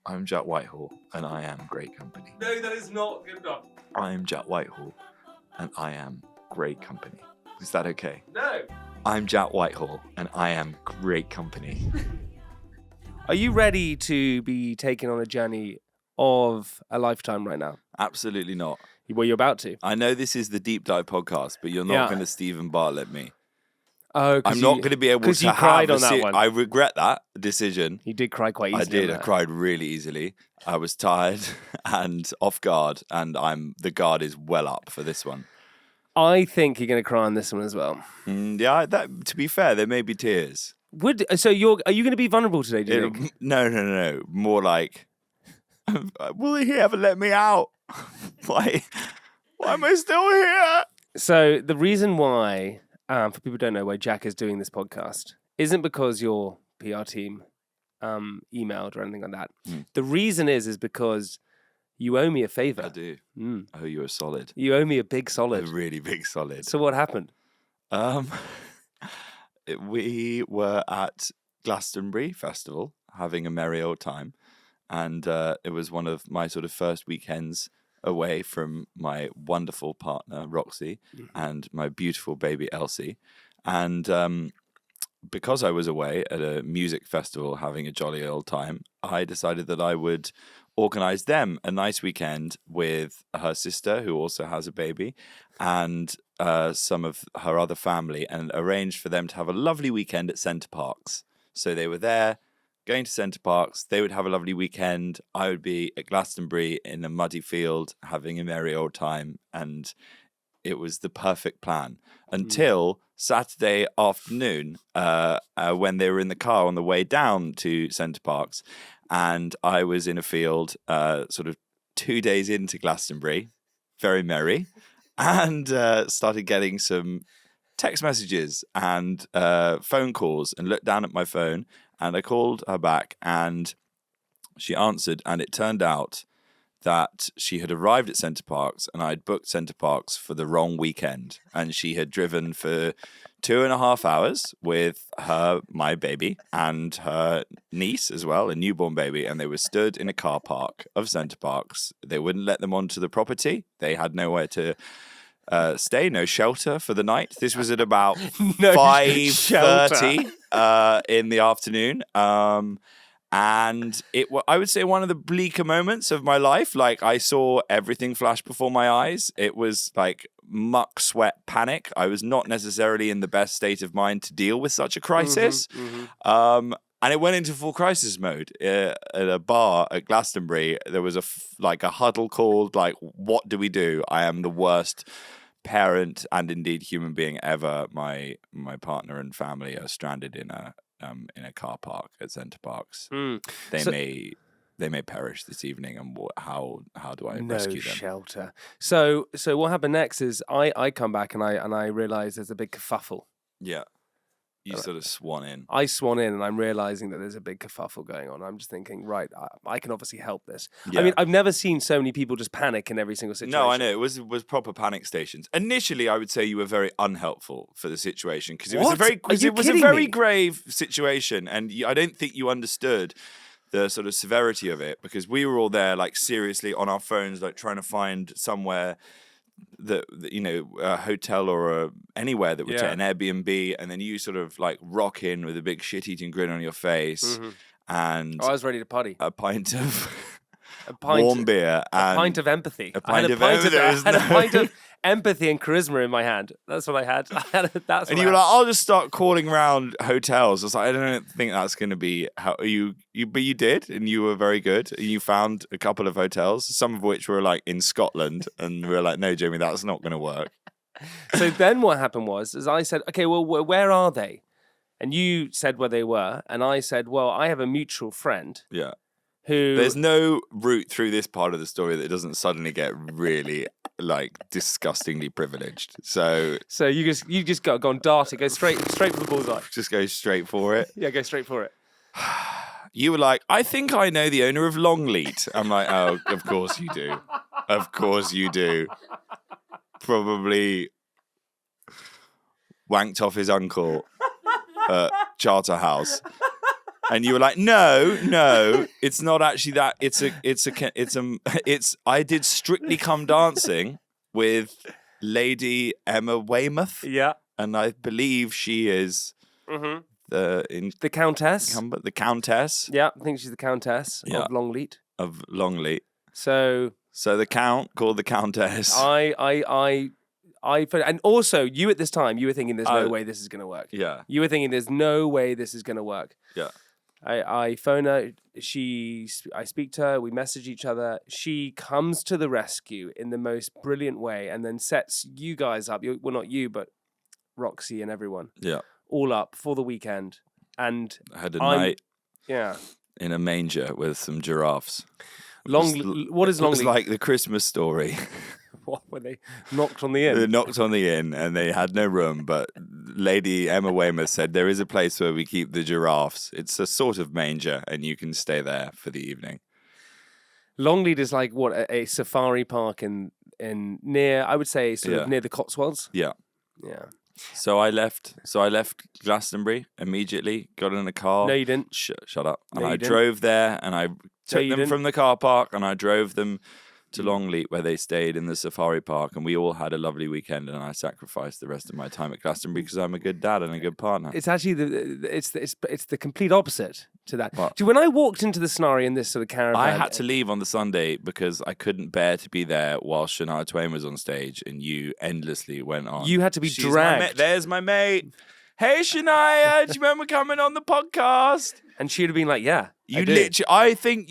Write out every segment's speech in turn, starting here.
I'm Jack Whitehall, and I am great company. No, that is not good enough. I'm Jack Whitehall, and I am great company. Is that okay? No. I'm Jack Whitehall, and I am great company. Are you ready to be taken on a journey of a lifetime right now? Absolutely not. Well, you're about to. I know this is the Deep Dive podcast, but you're not going to Stephen Bartlett me. Oh, I'm not going to be able to because you cried on that one. I regret that decision. You did cry quite easily. I did. I cried really easily. I was tired and off guard, and the guard is well up for this one. I think you're going to cry on this one as well. Yeah, to be fair, there may be tears. Are you going to be vulnerable today, do you think? No. More like, will he ever let me out? Why am I still here? So the reason why, for people who don't know why Jack is doing this podcast, isn't because your PR team emailed or anything like that. The reason is because you owe me a favour. I do. I owe you a solid. You owe me a big solid. A really big solid. So what happened? We were at Glastonbury Festival having a merry old time, and it was one of my sort of first weekends away from my wonderful partner Roxy and my beautiful baby Elsie. And because I was away at a music festival having a jolly old time, I decided that I would organise them a nice weekend with her sister, who also has a baby, and some of her other family, and arranged for them to have a lovely weekend at Centre Parks. So they were there, going to Centre Parks. They would have a lovely weekend. I would be at Glastonbury in a muddy field having a merry old time, and it was the perfect plan until Saturday afternoon when they were in the car on the way down to Centre Parks, and I was in a field sort of 2 days into Glastonbury, very merry, and started getting some text messages and phone calls, and looked down at my phone, and I called her back, and she answered, and it turned out that she had arrived at Centre Parks and I'd booked Centre Parks for the wrong weekend, and she had driven for 2.5 hours with my baby and her niece as well, a newborn baby, and they were stood in a car park of Centre Parks. They wouldn't let them onto the property. They had nowhere to stay, no shelter for the night. This was at about 5:30 in the afternoon. And I would say, one of the bleaker moments of my life. Like, I saw everything flash before my eyes. It was like muck, sweat, panic. I was not necessarily in the best state of mind to deal with such a crisis. And it went into full crisis mode. At a bar at Glastonbury, there was a huddle called, like, what do we do? I am the worst parent and indeed human being ever. My partner and family are stranded in a car park at Centre Parks. They may perish this evening, and how do I rescue them? No shelter. So what happened next is I come back and I realise there's a big kerfuffle. Yeah. You sort of swan in. I swan in, and I'm realising that there's a big kerfuffle going on. I'm just thinking, right, I can obviously help this. Yeah. I mean, I've never seen so many people just panic in every single situation. No, I know. It was proper panic stations. Initially, I would say you were very unhelpful for the situation, because it was a very grave situation, and I don't think you understood the sort of severity of it, because we were all there, like, seriously on our phones, like, trying to find somewhere that, you know, a hotel or anywhere that would take an Airbnb, and then you sort of like rock in with a big shit-eating grin on your face, and I was ready to party. A pint of warm beer, and a pint of empathy. I had a pint of empathy and charisma in my hand. That's what I had. And you were like, I'll just start calling around hotels. I was like, I don't think that's going to be how you, but you did, and you were very good. You found a couple of hotels, some of which were like in Scotland, and we were like, no, Jamie, that's not going to work. So then what happened was I said, okay, well, where are they? And you said where they were, and I said, well, I have a mutual friend. Yeah. Who... There's no route through this part of the story that doesn't suddenly get really like disgustingly privileged. So you just go on dart it, go straight for the bullseye. Just go straight for it. Yeah, go straight for it. You were like, I think I know the owner of Longleat. I'm like, oh, of course you do. Of course you do. Probably wanked off his uncle at Charterhouse. And you were like, no, it's not actually that. I did Strictly Come Dancing with Lady Emma Weymouth. Yeah. And I believe she is the Countess. The Countess. Yeah, I think she's the Countess of Longleat. Of Longleat. So the Count called the Countess. And also, you at this time, you were thinking, there's no way this is going to work. Yeah. You were thinking, there's no way this is going to work. Yeah. I phone her. I speak to her. We message each other. She comes to the rescue in the most brilliant way, and then sets you guys up. Well, not you, but Roxy and everyone. Yeah. All up for the weekend. And I had a night. Yeah. In a manger with some giraffes. What is Longleat? It was like the Christmas Story. What, when they knocked on the inn? They knocked on the inn and they had no room, but Lady Emma Weymouth said there is a place where we keep the giraffes. It's a sort of manger and you can stay there for the evening. Longleat is like what, a safari park in near, I would say, sort of near the Cotswolds. Yeah. Yeah. So I left Glastonbury immediately, got in a car. No, you didn't. Shut up. And No, I you drove there and I took them from the car park and I drove them to Longleat where they stayed in the safari park, and we all had a lovely weekend, and I sacrificed the rest of my time at Glastonbury because I'm a good dad and a good partner. It's actually it's the complete opposite to that. What? See, when I walked into the scenario in this sort of caravan, I had to leave on the Sunday because I couldn't bear to be there while Shania Twain was on stage and you endlessly went on. You had to be dragged. There's my mate. Hey Shania, do you remember coming on the podcast? And she'd have been like, yeah. I think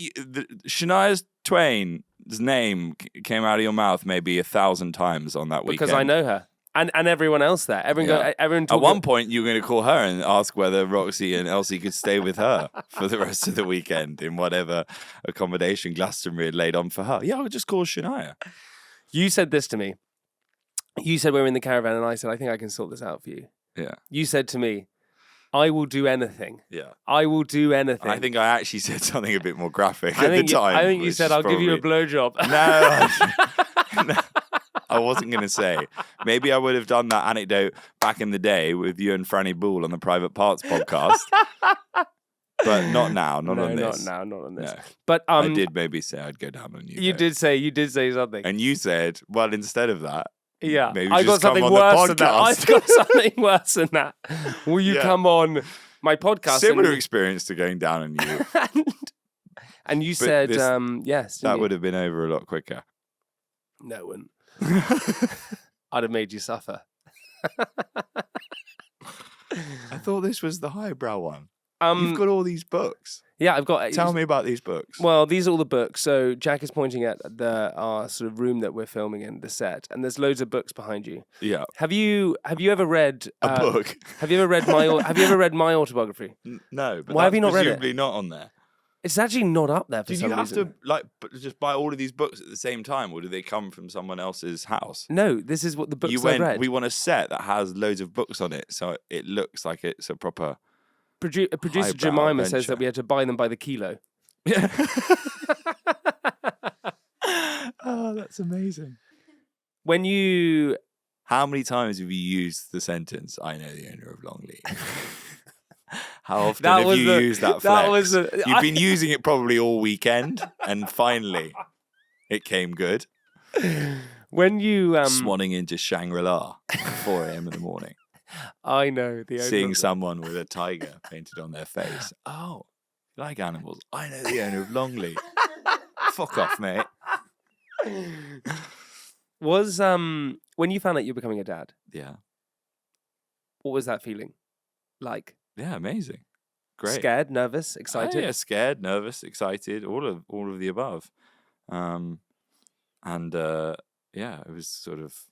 Shania Twain's name came out of your mouth maybe 1,000 times on that weekend. Because I know her. And everyone else there. Everyone At one point, you were going to call her and ask whether Roxy and Elsie could stay with her for the rest of the weekend in whatever accommodation Glastonbury had laid on for her. Yeah, I'll just call Shania. You said this to me. You said we were in the caravan, and I said, I think I can sort this out for you. Yeah. You said to me, I will do anything. Yeah. I will do anything. I think I actually said something a bit more graphic at the time. I think you said, I'll give you a blowjob. No. I wasn't going to say. Maybe I would have done that anecdote back in the day with you and Franny Bull on the Private Parts podcast. But not now, not on this. Not on this. No. But I did maybe say I'd go down on you. You did say something. And you said, well, instead of that, yeah, maybe I got something worse than that. I've got something worse than that. Will you come on my podcast? Similar experience to going down on you. And you said yes. That would have been over a lot quicker. No, it wouldn't. I'd have made you suffer. I thought this was the highbrow one. You've got all these books. Yeah, I've got. Tell me about these books. Well, these are all the books. So Jack is pointing at our sort of room that we're filming in, the set, and there's loads of books behind you. Yeah. Have you ever read a book? Have you ever read my autobiography? No. But why have you not read it? Presumably not on there. It's actually not up there for some reason. Did you have to just buy all of these books at the same time, or do they come from someone else's house? No, this is what the books I read. We want a set that has loads of books on it, so it looks like it's a proper. Producer Jemima says that we had to buy them by the kilo. Yeah. Oh, that's amazing. How many times have you used the sentence, I know the owner of Longleat? How often have you used that flex? You've been using it probably all weekend, and finally it came good. When you... Swanning into Shangri-La at 4 a.m. in the morning. I know. Seeing someone with a tiger painted on their face. Oh, you like animals? I know the owner of Longleat. Fuck off, mate. Was when you found out you were becoming a dad? Yeah. What was that feeling like? Yeah, amazing. Great. Scared, nervous, excited? Oh, yeah, scared, nervous, excited, all of the above. It was sort of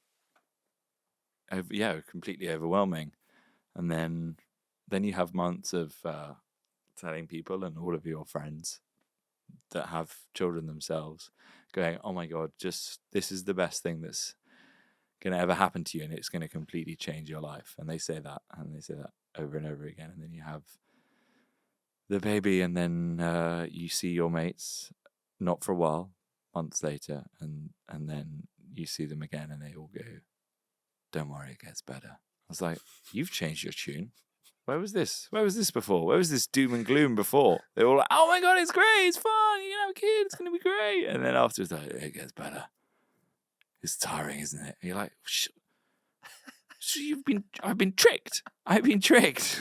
completely overwhelming. And then you have months of telling people and all of your friends that have children themselves going, oh my God, this is the best thing that's going to ever happen to you, and it's going to completely change your life. And they say that over and over again. And then you have the baby, and then you see your mates, not for a while, months later, and then you see them again, and they all go, don't worry, it gets better. I was like, you've changed your tune. where was this? Where was this before? Where was this doom and gloom before? They were all like, oh my God, it's great. It's fun. You can have a kid. It's going to be great. And then afterwards, like, it gets better. It's tiring, isn't it? And you're like, so I've been tricked. I've been tricked.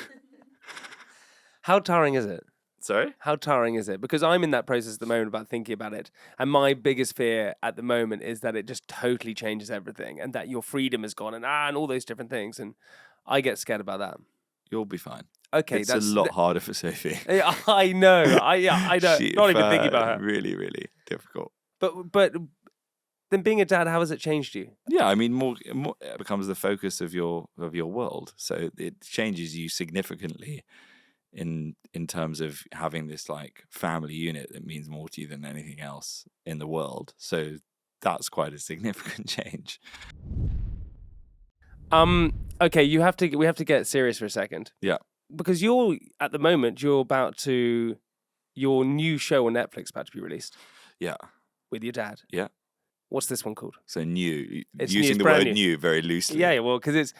How tiring is it? Sorry? How tiring is it? Because I'm in that process at the moment about thinking about it. And my biggest fear at the moment is that it just totally changes everything and that your freedom is gone and all those different things. And I get scared about that. You'll be fine. Okay, it's a lot harder for Sophie. I know. I know. Not even thinking about her. Really, really difficult. But then being a dad, how has it changed you? Yeah, I mean, more it becomes the focus of your world. So it changes you significantly in terms of having this like family unit that means more to you than anything else in the world. So that's quite a significant change. Okay, we have to get serious for a second. Yeah. Because at the moment your new show on Netflix about to be released. Yeah. With your dad. Yeah. What's this one called? So new, it's using new, the word new very loosely. Yeah, well, because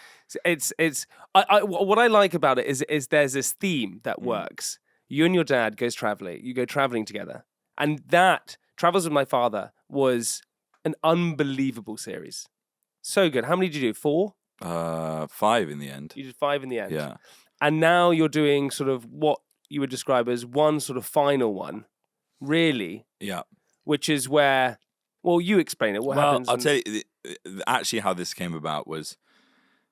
what I like about it is there's this theme that works. You and your dad go traveling together. And that, Travels with My Father, was an unbelievable series. So good. How many did you do? 4? 5 in the end. You did 5 in the end. Yeah. And now you're doing sort of what you would describe as one sort of final one, really. Yeah. Which is where... Well, you explain it. What happens? I'll tell you, actually how this came about was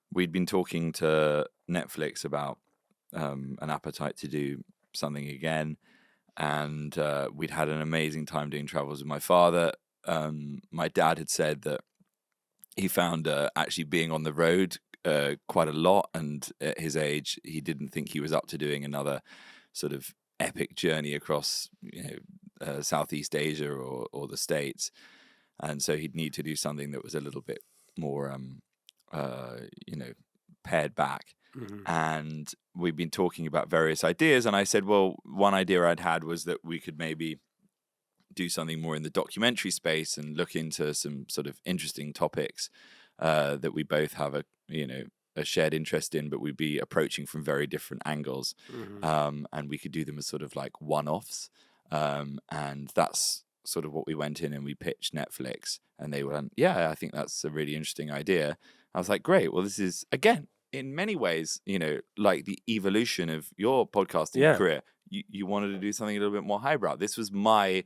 we'd been talking to Netflix about an appetite to do something again. And we'd had an amazing time doing Travels with My Father. My dad had said that he found actually being on the road quite a lot. And at his age, he didn't think he was up to doing another sort of epic journey across, Southeast Asia or the States. And so he'd need to do something that was a little bit more, pared back. Mm-hmm. And we've been talking about various ideas. And I said, well, one idea I'd had was that we could maybe do something more in the documentary space and look into some sort of interesting topics that we both have a shared interest in, but we'd be approaching from very different angles. Mm-hmm. And we could do them as sort of like one-offs. And that's sort of what we went in and we pitched Netflix, and they went, yeah, I think that's a really interesting idea. I was like, great. Well, this is, again, in many ways, like the evolution of your podcasting career. You wanted to do something a little bit more highbrow. This was my,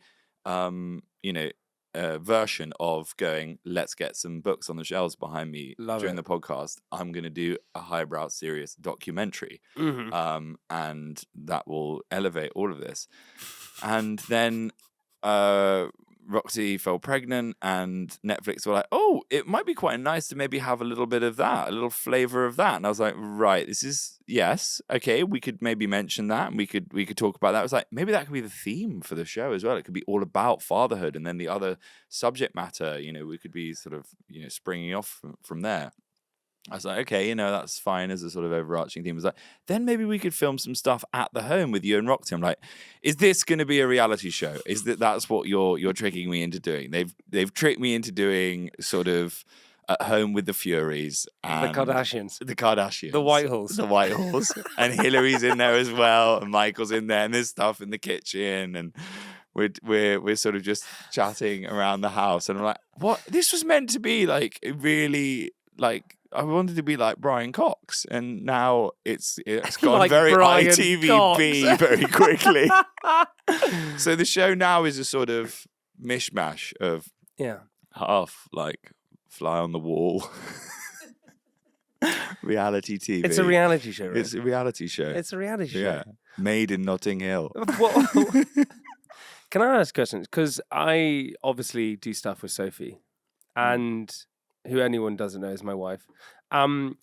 version of going, let's get some books on the shelves behind me during the podcast. I'm going to do a highbrow, serious documentary. Mm-hmm. And that will elevate all of this. And then Roxy fell pregnant, and Netflix were like, oh, it might be quite nice to maybe have a little bit of that, a little flavor of that. And I was like, right, this is, yes, okay, we could maybe mention that, and we could talk about that. I was like, maybe that could be the theme for the show as well. It could be all about fatherhood, and then the other subject matter, we could be sort of, springing off from there. I was like, okay, that's fine as a sort of overarching theme. I was like, then maybe we could film some stuff at the home with you and Roxy. I'm like, is this going to be a reality show? Is that's what you're tricking me into doing? They've tricked me into doing sort of at home with the Furies and the Kardashians, the Whitehalls, and Hillary's in there as well, and Michael's in there, and there's stuff in the kitchen, and we're sort of just chatting around the house, and I'm like, what? This was meant to be like really like. I wanted to be like Brian Cox, and now it's gone like very ITV very quickly. So the show now is a sort of mishmash of half like fly on the wall reality TV. It's a reality show, right? It's a reality show. It's a reality show. Yeah, made in Notting Hill. Can I ask questions? Because I obviously do stuff with Sophie, and who anyone doesn't know is my wife. And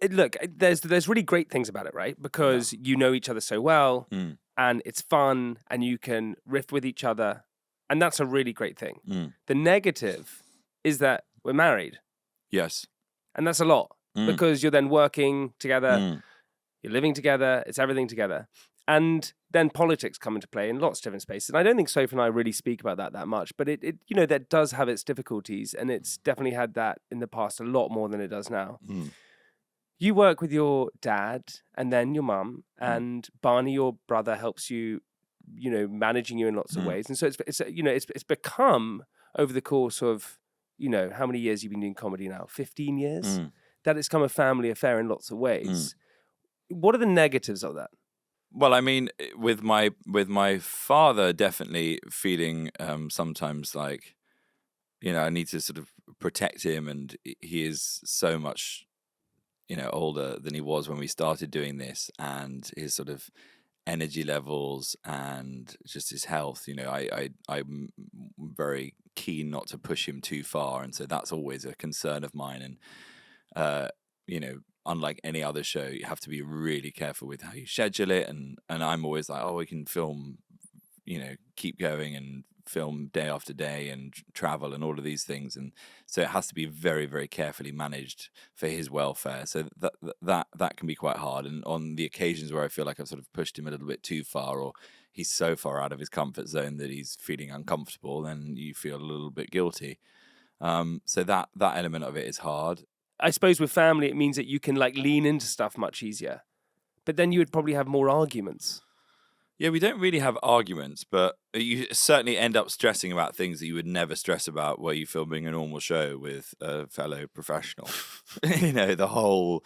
look, there's really great things about it, right? Because you know each other so well, and it's fun, and you can riff with each other, and that's a really great thing. The negative is that we're married. Yes. And that's a lot, because you're then working together, you're living together, it's everything together. And then politics come into play in lots of different spaces. And I don't think Sophie and I really speak about that much, but it that does have its difficulties, and it's definitely had that in the past a lot more than it does now. you work with your dad and then your mum, and Barney, your brother, helps you, managing you in lots of ways. And so it's become over the course of, how many years you've been doing comedy now? 15 years? That it's become a family affair in lots of ways. What are the negatives of that? Well, I mean, with my father, definitely feeling sometimes like, I need to sort of protect him, and he is so much, older than he was when we started doing this, and his sort of energy levels and just his health. I'm very keen not to push him too far, and so that's always a concern of mine. And unlike any other show, you have to be really careful with how you schedule it. And I'm always like, we can film, keep going and film day after day and travel and all of these things. And so it has to be very, very carefully managed for his welfare. So that can be quite hard. And on the occasions where I feel like I've sort of pushed him a little bit too far, or he's so far out of his comfort zone that he's feeling uncomfortable, then you feel a little bit guilty. So that element of it is hard. I suppose with family, it means that you can lean into stuff much easier, but then you would probably have more arguments. Yeah, we don't really have arguments, but you certainly end up stressing about things that you would never stress about were you filming a normal show with a fellow professional. The whole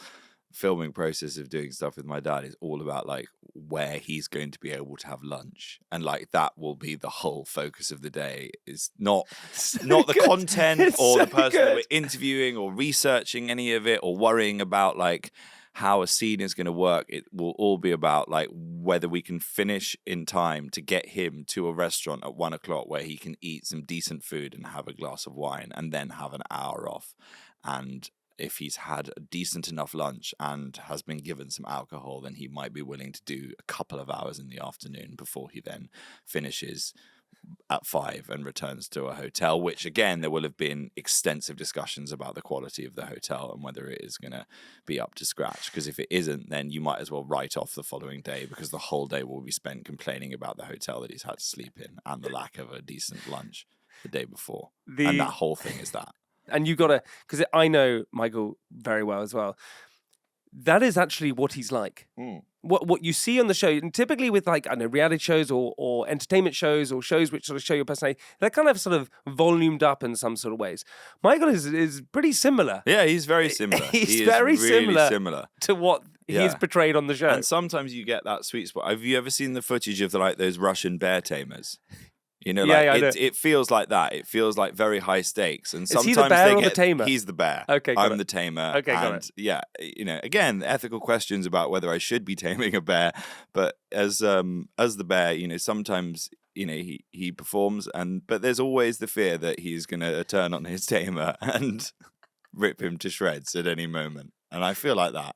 filming process of doing stuff with my dad is all about where he's going to be able to have lunch, and that will be the whole focus of the day. Is not the content or the person that we're interviewing or researching any of it or worrying about how a scene is going to work. It will all be about whether we can finish in time to get him to a restaurant at 1:00 where he can eat some decent food and have a glass of wine and then have an hour off. And if he's had a decent enough lunch and has been given some alcohol, then he might be willing to do a couple of hours in the afternoon before he then finishes at 5 and returns to a hotel, which again, there will have been extensive discussions about the quality of the hotel and whether it is going to be up to scratch. Because if it isn't, then you might as well write off the following day, because the whole day will be spent complaining about the hotel that he's had to sleep in and the lack of a decent lunch the day before. And that whole thing is that. And you got to, because I know Michael very well as well. That is actually what he's like. What you see on the show, and typically with reality shows or entertainment shows or shows which sort of show your personality, they're kind of sort of volumed up in some sort of ways. Michael is pretty similar. Yeah, he's very similar. He's very similar to what he's portrayed on the show. And sometimes you get that sweet spot. Have you ever seen the footage of those Russian bear tamers? It feels like that. It feels like very high stakes. And sometimes is he the bear or the tamer? He's the bear. Okay, I'm the tamer. Okay, got it. Yeah, again, ethical questions about whether I should be taming a bear. But as the bear, sometimes he performs, but there's always the fear that he's going to turn on his tamer and rip him to shreds at any moment. And I feel like that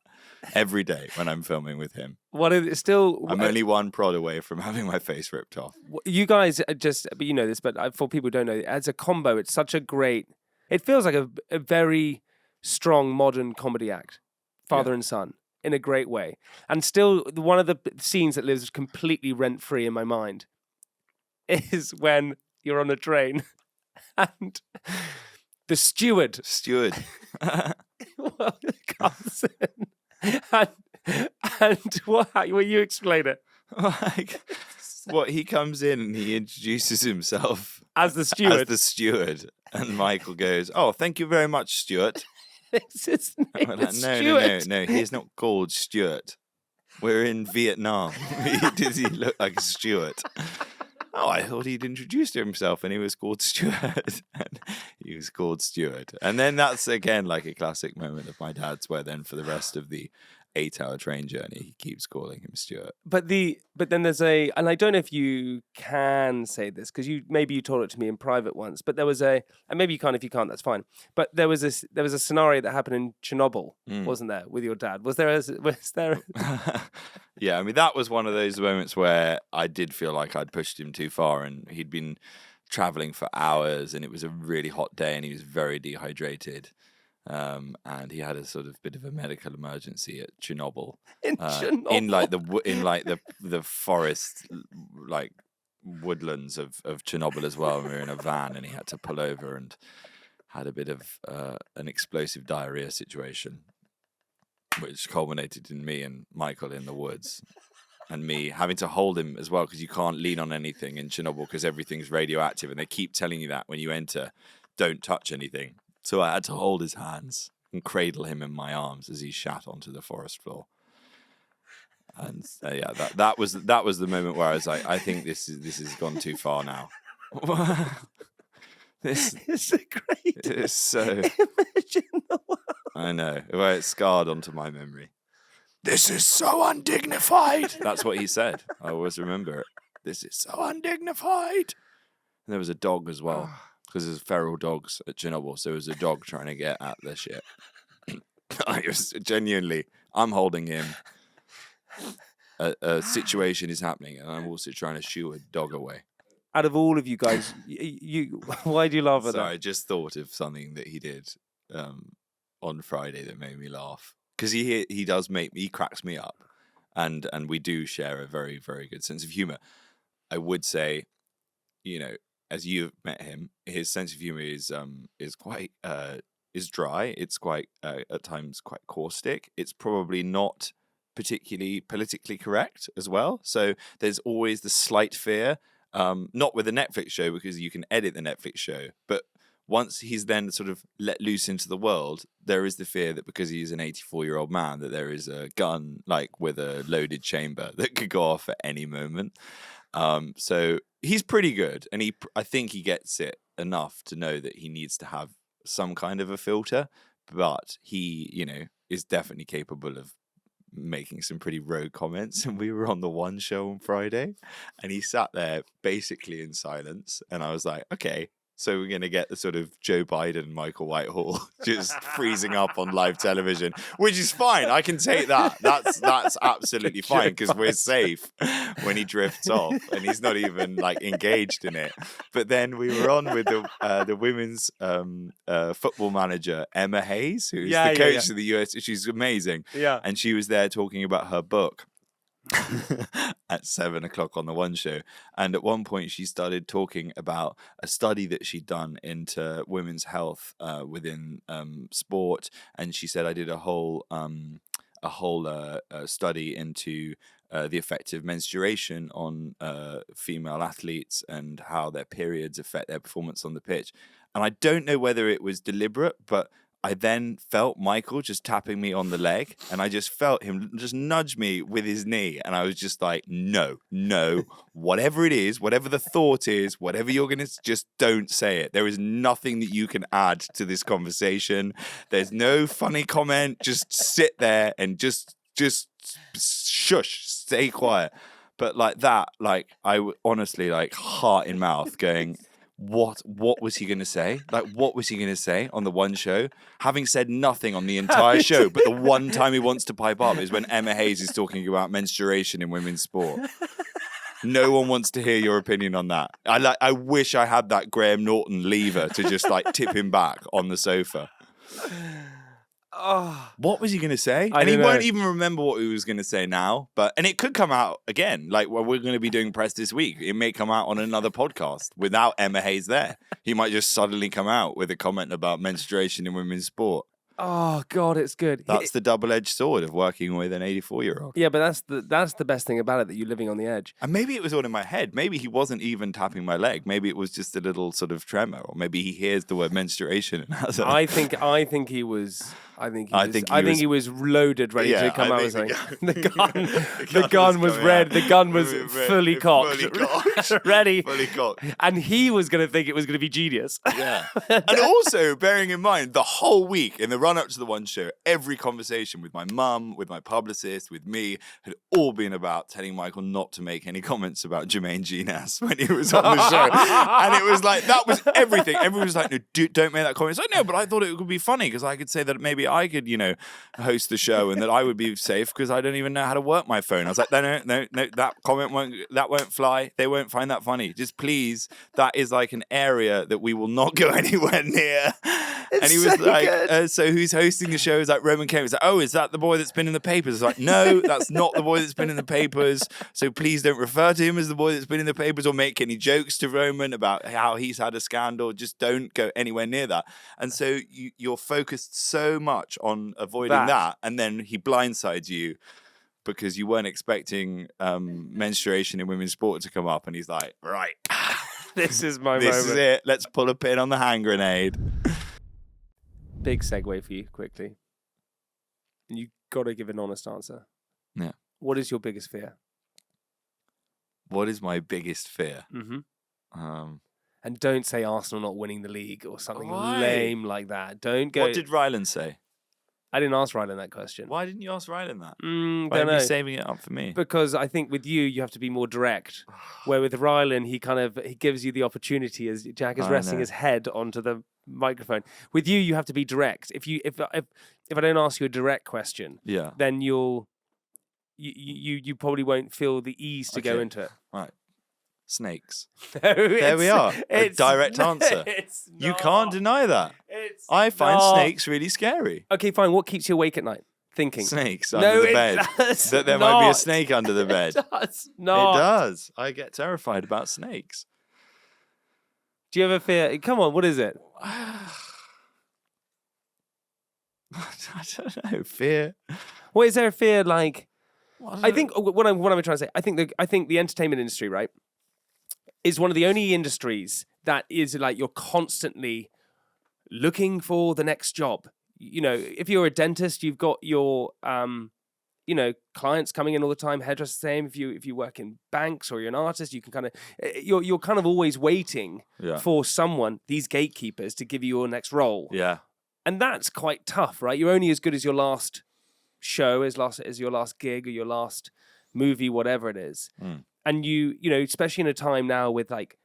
every day when I'm filming with him. I'm only one prod away from having my face ripped off. You guys but you know this, but for people who don't know, as a combo, it's such a great, it feels like a very strong modern comedy act, father and son, in a great way. And still, one of the scenes that lives completely rent-free in my mind is when you're on a train and the steward comes in and what? Will you explain it? He comes in and he introduces himself as the steward, and Michael goes, "Oh, thank you very much, Stuart." His name is Stuart. No, he's not called Stuart. We're in Vietnam. Does he look like Stuart? Oh, I thought he'd introduced himself and he was called Stuart. He was called Stuart. And then that's, again, a classic moment of my dad's, where then for the rest of the 8-hour train journey, he keeps calling him Stuart. But then there's and I don't know if you can say this, because maybe you told it to me in private once, but there was and maybe you can't. If you can't, that's fine. But there was a scenario that happened in Chernobyl, wasn't there, with your dad? Was there? Yeah, I mean, that was one of those moments where I did feel like I'd pushed him too far, and he'd been traveling for hours, and it was a really hot day, and he was very dehydrated. And he had a sort of bit of a medical emergency at Chernobyl. In the forest, woodlands of Chernobyl as well. And we were in a van, and he had to pull over and had a bit of an explosive diarrhea situation. which culminated in me and Michael in the woods. And me having to hold him as well, because you can't lean on anything in Chernobyl because everything's radioactive. And they keep telling you that when you enter, don't touch anything. So I had to hold his hands and cradle him in my arms as he shat onto the forest floor. And that was the moment where I was like, I think this has gone too far now. This is a great it's so image in the world. I know, where it's scarred onto my memory. This is so undignified. That's what he said. I always remember it. This is so undignified. And there was a dog as well, because there's feral dogs at Chernobyl. So there was a dog trying to get at the shit. I was genuinely, I'm holding him. A situation is happening, and I'm also trying to shoo a dog away. Out of all of you guys, why do you laugh at that? I just thought of something that he did on Friday that made me laugh. Because he cracks me up, and we do share a very, very good sense of humor. I would say, as you've met him, his sense of humor is quite is dry. It's quite at times quite caustic. It's probably not particularly politically correct as well. So there's always the slight fear, not with the Netflix show because you can edit the Netflix show, but once he's then sort of let loose into the world, there is the fear that because he's an 84-year-old man, that there is a gun, like with a loaded chamber, that could go off at any moment. So he's pretty good. And I think he gets it enough to know that he needs to have some kind of a filter. But he, is definitely capable of making some pretty rogue comments. And we were on the One show on Friday, and he sat there basically in silence. And I was like, okay. So we're going to get the sort of Joe Biden, Michael Whitehall just freezing up on live television, which is fine. I can take that. That's absolutely fine because we're safe when he drifts off and he's not even like engaged in it. But then we were on with the women's football manager, Emma Hayes, who's the coach of the US. She's amazing. Yeah. And she was there talking about her book. At 7:00 on the One show, and at one point she started talking about a study that she'd done into women's health within sport, and she said I did a whole study into the effect of menstruation on female athletes and how their periods affect their performance on the pitch. And I don't know whether it was deliberate, but I then felt Michael just tapping me on the leg, and I just felt him just nudge me with his knee. And I was just like, no, whatever it is, whatever the thought is, whatever you're going to, just don't say it. There is nothing that you can add to this conversation. There's no funny comment. Just sit there and just shush, stay quiet. But like that, like I honestly like heart in mouth going, what was he going to say? Like, what was he going to say on the One show? Having said nothing on the entire show, but the one time he wants to pipe up is when Emma Hayes is talking about menstruation in women's sport. No one wants to hear your opinion on that. I wish I had that Graham Norton lever to just like tip him back on the sofa. Oh, what was he going to say? And he won't even remember what he was going to say now. And it could come out again. Like, well, we're going to be doing press this week. It may come out on another podcast without Emma Hayes there. He might just suddenly come out with a comment about menstruation in women's sport. Oh God, it's good. That's the double-edged sword of working with an 84-year-old. Yeah, but that's the best thing about it, that you're living on the edge. And maybe it was all in my head. Maybe he wasn't even tapping my leg. Maybe it was just a little sort of tremor, or maybe he hears the word menstruation and has a... I think he was loaded, ready to come out with something. The gun was red. The gun was fully cocked, ready, fully cocked, and he was going to think it was going to be genius. Yeah, and also bearing in mind the whole week in the run-up to the One show, every conversation with my mum, with my publicist, with me, had all been about telling Michael not to make any comments about Jermaine Ginas when he was on the show, and it was like that was everything. Everyone was like, "No, don't make that comment." It's like, no, but I thought it would be funny because I could say that maybe I could, host the show and that I would be safe because I don't even know how to work my phone. I was like, no, that comment won't fly. They won't find that funny. Just please, that is like an area that we will not go anywhere near. And he was so like, so who's hosting the show? Is like Roman Kane. He's like, oh, is that the boy that's been in the papers? It's like, no, that's not the boy that's been in the papers. So please don't refer to him as the boy that's been in the papers or make any jokes to Roman about how he's had a scandal. Just don't go anywhere near that. And so you're focused so much much on avoiding that, and then he blindsides you because you weren't expecting menstruation in women's sport to come up, and he's like, right, this is my this moment. is it. Let's pull a pin on the hand grenade. Big segue for you, quickly. You got to give an honest answer. Yeah. What is your biggest fear? What is my biggest fear? Mm-hmm. And don't say Arsenal not winning the league or something Why? lame like that. Don't go. What did Ryland say? I didn't ask Ryland that question. Why didn't you ask Ryland that? Why are you saving it up for me? Because I think with you have to be more direct. Where with Ryland, he gives you the opportunity as Jack is resting his head onto the microphone. With you have to be direct. If I don't ask you a direct question, then you probably won't feel the ease to go into it. Right. Snakes. No, there we are. A direct answer. You can't deny that. I find snakes really scary. Okay, fine. What keeps you awake at night? Thinking. Snakes under the bed. That there might be a snake under the bed. It does not. It does. I get terrified about snakes. Do you ever fear? Come on, what is it? I don't know. Fear. What is there a fear like? I think what I'm trying to say. I think the entertainment industry, right, is one of the only industries that is like you're constantly looking for the next job. You know, if you're a dentist, you've got your clients coming in all the time. Hairdresser, same. If you work in banks or you're an artist, you can kind of you're kind of always waiting for someone, these gatekeepers, to give you your next role. Yeah, and that's quite tough, right? You're only as good as your last show, as your last gig or your last movie, whatever it is. And you know, especially in a time now with like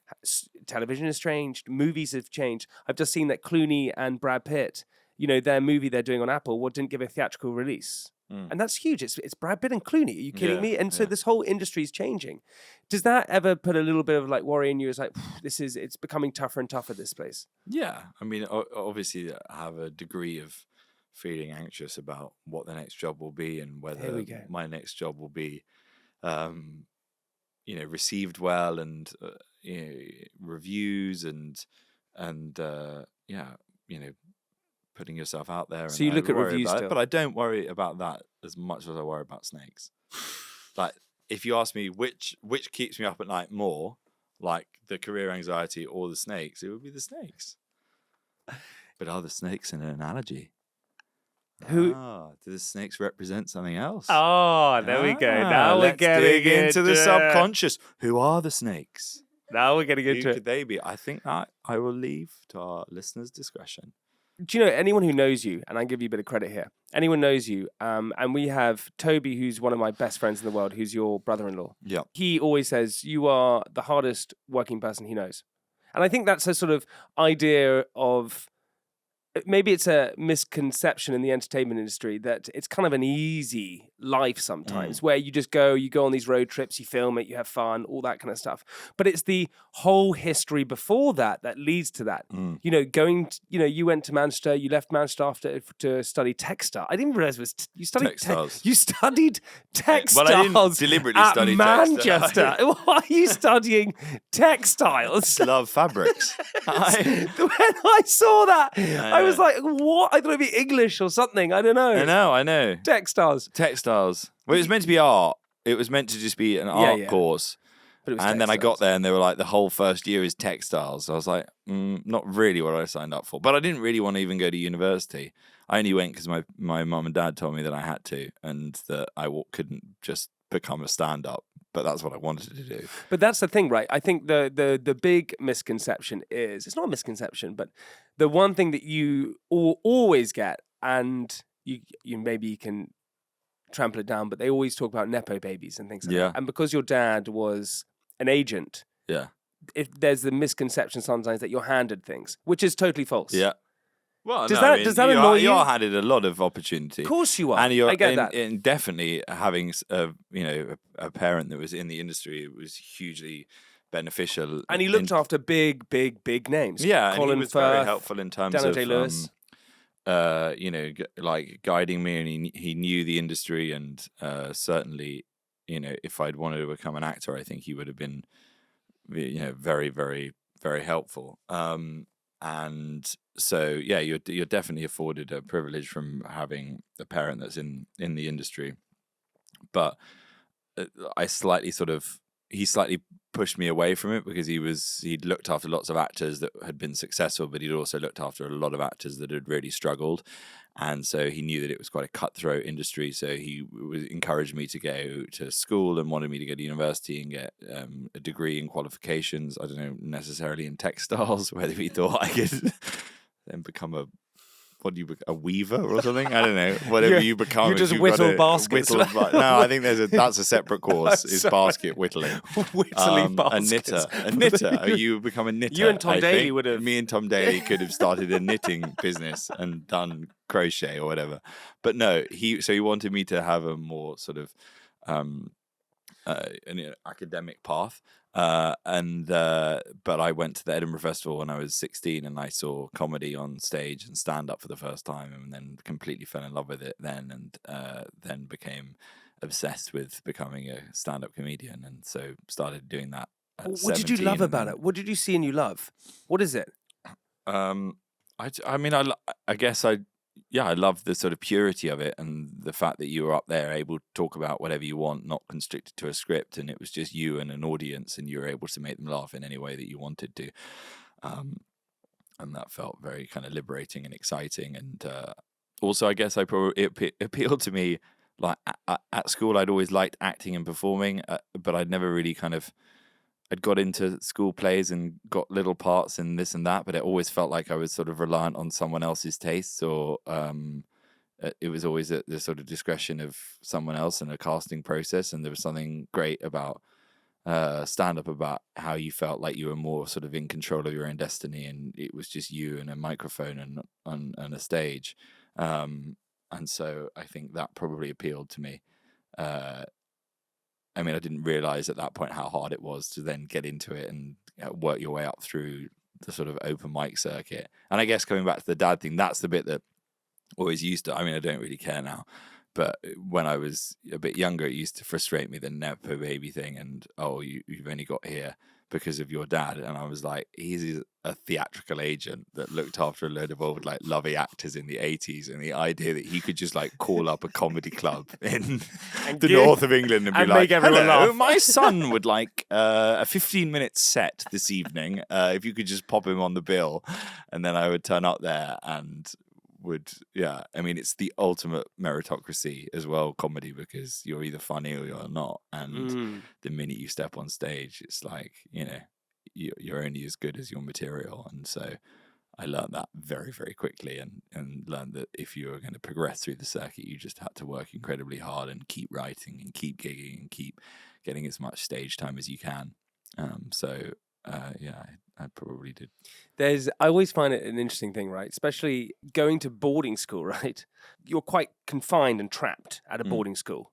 television has changed, movies have changed. I've just seen that Clooney and Brad Pitt, you know, their movie they're doing on Apple, didn't give a theatrical release. And that's huge. It's Brad Pitt and Clooney. Are you kidding me? And so this whole industry is changing. Does that ever put a little bit of like worry in you? As like, it's becoming tougher and tougher, this place. Yeah. I mean, obviously I have a degree of feeling anxious about what the next job will be and whether my next job will be, received well and, reviews and putting yourself out there. So you look at reviews still? But I don't worry about that as much as I worry about snakes. Like, if you ask me which keeps me up at night more, like the career anxiety or the snakes, it would be the snakes. But are the snakes an analogy? Do the snakes represent something else? Oh, there we go. Now we're getting into the subconscious. Who are the snakes? Now we're getting into it. Who could they be? I think that I will leave to our listeners' discretion. Do you know anyone who knows you? And I give you a bit of credit here. Anyone knows you? And we have Toby, who's one of my best friends in the world, who's your brother-in-law. Yeah. He always says you are the hardest working person he knows. And I think that's a sort of idea of, maybe it's a misconception in the entertainment industry that it's kind of an easy life sometimes where you just you go on these road trips, you film it, you have fun, all that kind of stuff. But it's the whole history before that leads to that. You know, you went to Manchester, you left Manchester to study textile. I didn't realize you studied textiles. You studied textiles. Well, I didn't deliberately study Manchester. Why are you studying textiles? I love fabrics. When I saw that, I was like, what? I thought it'd be English or something. I don't know. I know. Textiles. Well, it was meant to be art. It was meant to just be an art course. But it was and then I got there and they were like, the whole first year is textiles. So I was like, not really what I signed up for. But I didn't really want to even go to university. I only went because my mum and dad told me that I had to and that I couldn't just become a stand-up. But that's what I wanted to do. But that's the thing, right? I think the big misconception is, it's not a misconception, but the one thing that you always get, and you maybe you can trample it down, but they always talk about nepo babies and things like that. And because your dad was an agent, there's the misconception sometimes that you're handed things, which is totally false. Yeah. Well, does that annoy you? You're handed a lot of opportunity. Of course you are. And I get that. And definitely having a parent that was in the industry was hugely beneficial. And he looked after big names. Yeah, Colin and he was Firth, very helpful in terms Daniel of Day-Lewis. Like guiding me, and he knew the industry, and certainly, if I'd wanted to become an actor, I think he would have been, very, very, very helpful. and so yeah, you're definitely afforded a privilege from having a parent that's in the industry, but I slightly he slightly pushed me away from it because he'd looked after lots of actors that had been successful, but he'd also looked after a lot of actors that had really struggled, and so he knew that it was quite a cutthroat industry. So he encouraged me to go to school and wanted me to go to university and get a degree in qualifications. I don't know necessarily in textiles, whether he thought I could then become a weaver or something? I don't know. Whatever you become. You just whittle baskets. No, I think that's a separate course. Is basket whittling. Whittling baskets. A knitter. You become a knitter. You and Tom Daly would have. Me and Tom Daly could have started a knitting business and done crochet or whatever. But no, he wanted me to have a more sort of an academic path. But I went to the Edinburgh Festival when I was 16 and I saw comedy on stage and stand-up for the first time, and then completely fell in love with it then, and then became obsessed with becoming a stand-up comedian, and so started doing that at What did you love about it? What did you see and you love? What is it? I guess I love the sort of purity of it and the fact that you were up there able to talk about whatever you want, not constricted to a script, and it was just you and an audience, and you were able to make them laugh in any way that you wanted to. And that felt very kind of liberating and exciting. And also, I guess it appealed to me. Like at school, I'd always liked acting and performing, but I'd never really I'd got into school plays and got little parts in this and that, but it always felt like I was sort of reliant on someone else's tastes, or it was always at the sort of discretion of someone else in a casting process. And there was something great about stand-up, about how you felt like you were more sort of in control of your own destiny, and it was just you and a microphone and a stage. And so I think that probably appealed to me. I mean, I didn't realize at that point how hard it was to then get into it and work your way up through the sort of open mic circuit. And I guess coming back to the dad thing, that's the bit that always used to, I mean, I don't really care now, but when I was a bit younger, it used to frustrate me, the nepo baby thing, and, oh, you've only got here because of your dad. And I was like, he's a theatrical agent that looked after a load of old, like, lovey actors in the 80s, and the idea that he could just, like, call up a comedy club in the north of England and be like, hello, my son would like a 15-minute set this evening, if you could just pop him on the bill. And then I would turn up there and I mean, it's the ultimate meritocracy as well, comedy, because you're either funny or you're not. And the minute you step on stage, it's like, you're only as good as your material. And so I learned that very, very quickly, and learned that if you were going to progress through the circuit, you just had to work incredibly hard and keep writing and keep gigging and keep getting as much stage time as you can. I probably did. I always find it an interesting thing, right? Especially going to boarding school, right? You're quite confined and trapped at a boarding school.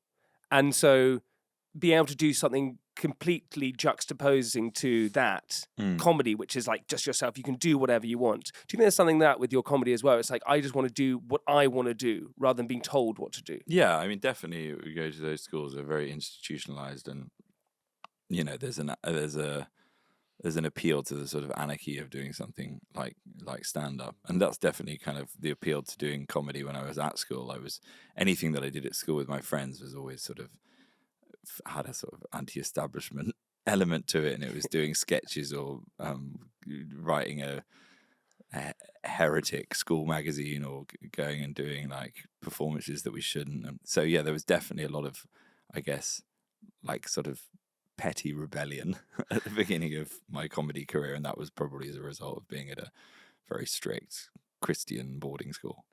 And so being able to do something completely juxtaposing to that comedy, which is like just yourself, you can do whatever you want. Do you think there's something that with your comedy as well? It's like, I just want to do what I want to do rather than being told what to do. Yeah, I mean, definitely we go to those schools that are very institutionalized, and, there's an appeal to the sort of anarchy of doing something like stand-up. And that's definitely kind of the appeal to doing comedy when I was at school. Anything that I did at school with my friends was always sort of had a sort of anti-establishment element to it. And it was doing sketches or writing a heretic school magazine, or going and doing like performances that we shouldn't. And so, yeah, there was definitely a lot of, I guess, like sort of petty rebellion at the beginning of my comedy career, and that was probably as a result of being at a very strict Christian boarding school.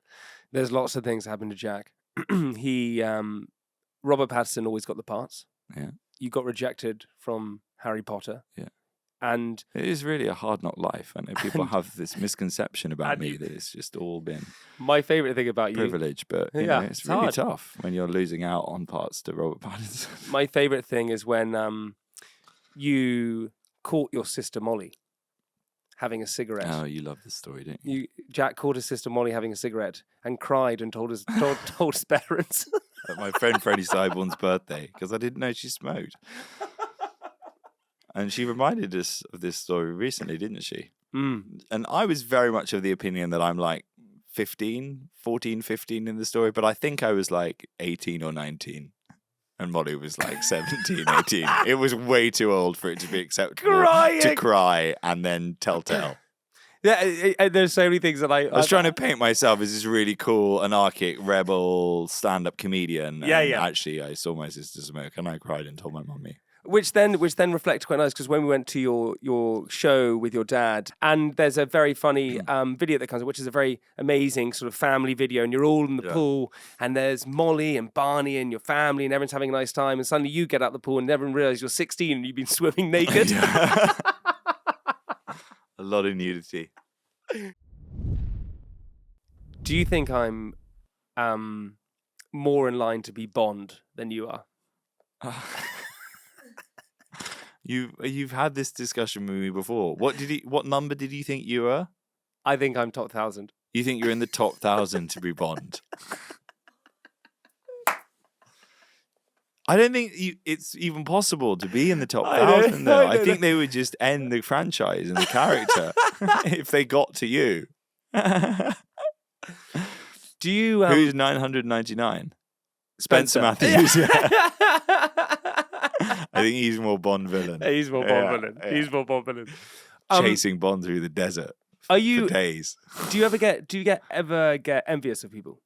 There's lots of things that happened to Jack. Robert Pattinson always got the parts. Yeah. You got rejected from Harry Potter. Yeah. And it is really a hard knock life. I know people have this misconception about me that it's just all been my favorite thing about privilege, but it's really tough when you're losing out on parts to Robert Pattinson. My favorite thing is when you caught your sister Molly having a cigarette. Oh, you love this story, don't you? Jack caught his sister Molly having a cigarette and cried and told his parents. At my friend Freddie Seiborn's birthday, because I didn't know she smoked. And she reminded us of this story recently, didn't she? And I was very much of the opinion that I'm like 15 in the story, but I think I was like 18 or 19. And Molly was like 17, 18. It was way too old for it to be acceptable to cry and then tell. Yeah, there's so many things that I was trying to paint myself as this really cool, anarchic, rebel, stand-up comedian. Yeah, and yeah. Actually, I saw my sister smoke and I cried and told my mummy. Which then reflects quite nice, because when we went to your show with your dad, and there's a very funny video that comes up, which is a very amazing sort of family video, and you're all in the pool, and there's Molly and Barney and your family, and everyone's having a nice time, and suddenly you get out the pool and everyone realises you're 16 and you've been swimming naked. A lot of nudity. Do you think I'm more in line to be Bond than you are? You've had this discussion with me before. What number did you think you were? I think I'm top 1,000. You think you're in the top 1,000 to be Bond? I don't think it's even possible to be in the top 1,000, though. I think they would just end the franchise and the character if they got to you. Do you? Who's 999? Spencer Matthews. I think he's more Bond villain. He's more Bond villain. Yeah. He's more Bond villain. Chasing Bond through the desert. For days? Do you ever get envious of people?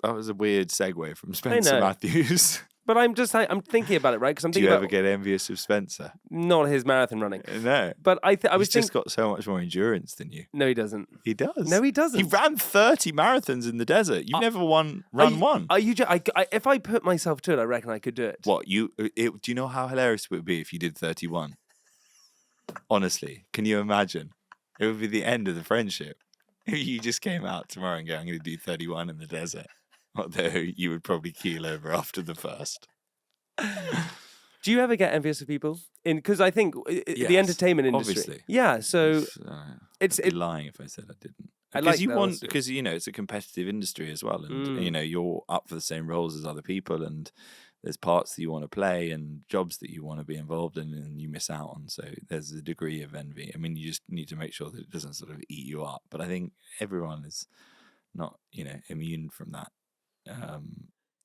That was a weird segue from Spencer Matthews. But I'm thinking about it, right? Because Do you ever get envious of Spencer? Not his marathon running. No. But he's just got so much more endurance than you. No, he doesn't. He does. No, he doesn't. He ran 30 marathons in the desert. You've never run one. If I put myself to it, I reckon I could do it. What? Do you know how hilarious it would be if you did 31? Honestly, can you imagine? It would be the end of the friendship. If you just came out tomorrow and go, I'm going to do 31 in the desert. Although you would probably keel over after the first. Do you ever get envious of people? Because I think the entertainment industry. Obviously. Yeah, so I'd be lying if I said I didn't. Because it's a competitive industry as well, and you're up for the same roles as other people, and there's parts that you want to play and jobs that you want to be involved in, and you miss out on. So there's a degree of envy. I mean, you just need to make sure that it doesn't sort of eat you up. But I think everyone is not immune from that.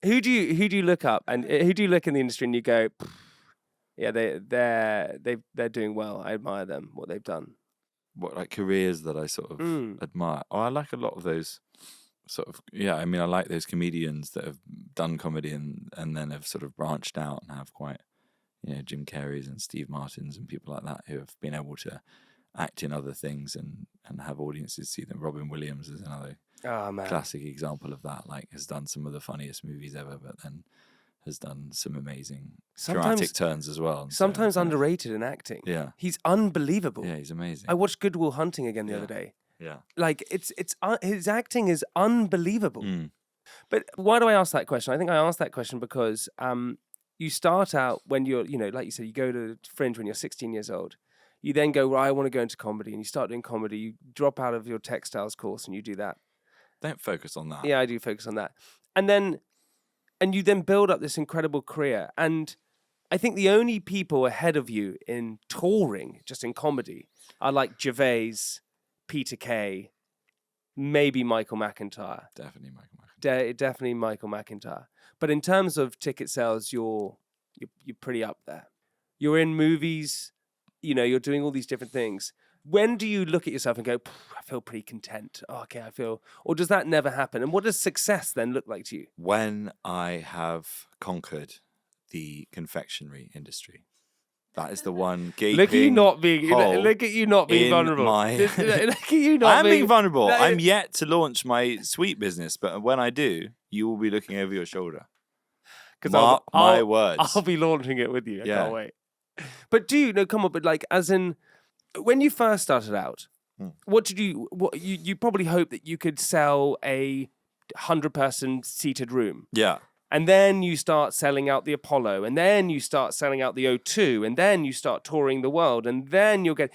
Who do you look up, and who do you look in the industry and you go, yeah, they're doing well. I admire them, what they've done. What, like careers that I sort of admire? Oh, I like a lot of those sort of, I mean, I like those comedians that have done comedy and then have sort of branched out and have quite, Jim Carreys and Steve Martins and people like that who have been able to act in other things and have audiences see them. Robin Williams is another classic example of that. Like, has done some of the funniest movies ever, but then has done some amazing dramatic turns as well. Sometimes underrated in acting. Yeah, he's unbelievable. Yeah, he's amazing. I watched Good Will Hunting again the other day. Yeah, like it's his acting is unbelievable. But why do I ask that question? I think I asked that question because you start out when you're, like you said, you go to Fringe when you're 16 years old. You then go, I want to go into comedy, and you start doing comedy. You drop out of your textiles course and you do that. Don't focus on that. Yeah, I do focus on that. And you then build up this incredible career. And I think the only people ahead of you in touring, just in comedy, are like Gervais, Peter Kay, maybe Michael McIntyre. Definitely Michael McIntyre. Definitely Michael McIntyre. But in terms of ticket sales, you're pretty up there. You're in movies. You're doing all these different things. When do you look at yourself and go, I feel pretty content? Oh, okay, or does that never happen? And what does success then look like to you? When I have conquered the confectionery industry. That is the one gaping Look at you not being vulnerable. Look at you not being vulnerable. I'm yet to launch my sweet business, but when I do, you will be looking over your shoulder. Mark my words. I'll be launching it with you. I can't wait. But come on, but like, as in, when you first started out, what you probably hoped that you could sell a 100-person seated room. Yeah. And then you start selling out the Apollo, and then you start selling out the O2, and then you start touring the world, and then you'll get,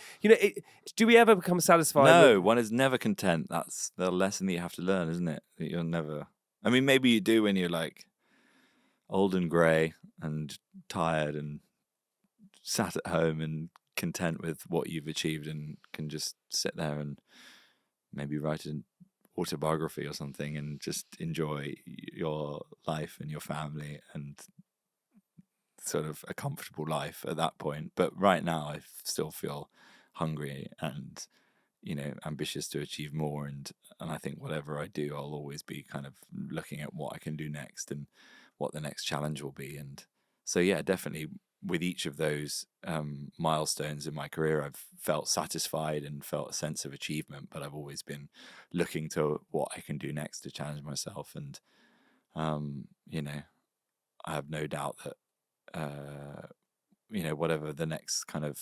do we ever become satisfied? No, one is never content. That's the lesson that you have to learn, isn't it? That you're never, I mean, maybe you do when you're like old and grey and tired and sat at home and content with what you've achieved and can just sit there and maybe write an autobiography or something and just enjoy your life and your family and sort of a comfortable life at that point. But right now I still feel hungry and, you know, ambitious to achieve more, and I think whatever I do, I'll always be kind of looking at what I can do next and what the next challenge will be. And so yeah, definitely with each of those milestones in my career, I've felt satisfied and felt a sense of achievement, but I've always been looking to what I can do next to challenge myself. And you know, I have no doubt that you know, whatever the next kind of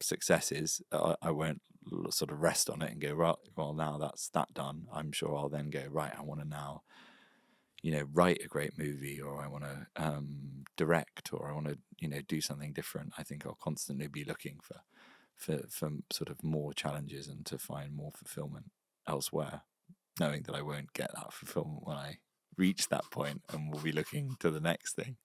success is, I won't sort of rest on it and go, right, well, now that's that done. I'm sure I'll then go, right, I want to now, you know, write a great movie, or I want to direct, or I want to, you know, do something different. I think I'll constantly be looking for sort of more challenges and to find more fulfillment elsewhere, knowing that I won't get that fulfillment when I reach that point, and we'll be looking to the next thing.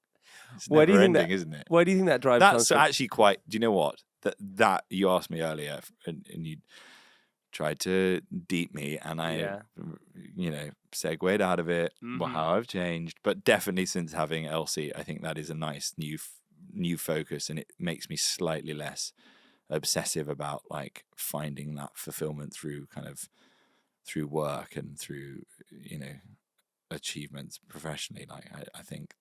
It's never ending, isn't it? Why do you think that drive comes That's from? actually quite. Do you know what? That you asked me earlier, and you tried to deep me, and I, you know, segued out of it. Well, how I've changed, but definitely since having Elsie, I think that is a nice new focus, and it makes me slightly less obsessive about like finding that fulfillment through work and through, you know, achievements professionally. Like I think,